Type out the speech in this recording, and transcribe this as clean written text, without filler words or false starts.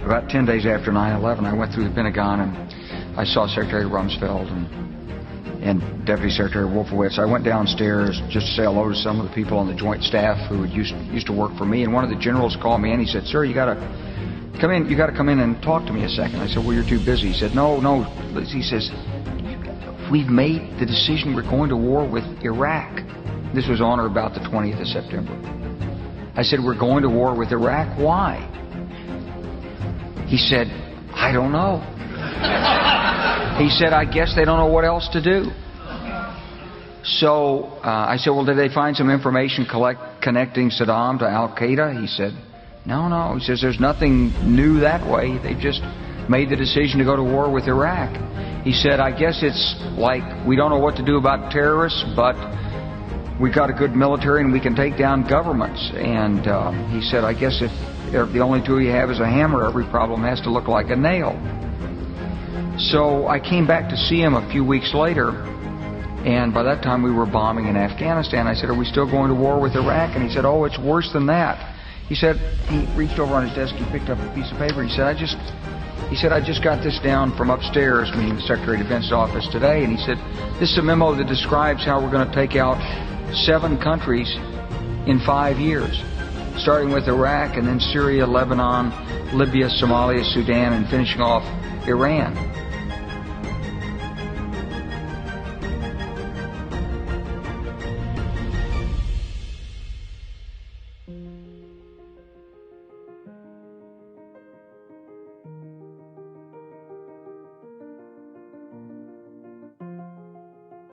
about 10 days after 9/11, I went through the Pentagon and I saw Secretary Rumsfeld and Deputy Secretary Wolfowitz. I went downstairs just to say hello to some of the people on the Joint Staff who had used to work for me. And one of the generals called me and he said, "Sir, you got to come in. You got to come in and talk to me a second." I said, "Well, you're too busy." He said, "No." He says, "We've made the decision. We're going to war with Iraq." This was on or about the 20th of September. I said, "We're going to war with Iraq. Why?" He said, "I don't know." He said, "I guess they don't know what else to do." So I said, "Well, did they find some information connecting Saddam to Al-Qaeda?" He said, No. He says, "There's nothing new that way. They just made the decision to go to war with Iraq." He said, "I guess it's like we don't know what to do about terrorists, but we've got a good military and we can take down governments." And he said, "I guess if the only tool you have is a hammer, every problem has to look like a nail." So I came back to see him a few weeks later, and by that time we were bombing in Afghanistan. I said, "Are we still going to war with Iraq?" And he said, "Oh, it's worse than that." He said, he reached over on his desk, he picked up a piece of paper. He said, I just got this down from upstairs, meaning the Secretary of Defense's office today. And he said, "This is a memo that describes how we're going to take out 7 countries in 5 years, starting with Iraq and then Syria, Lebanon, Libya, Somalia, Sudan, and finishing off Iran."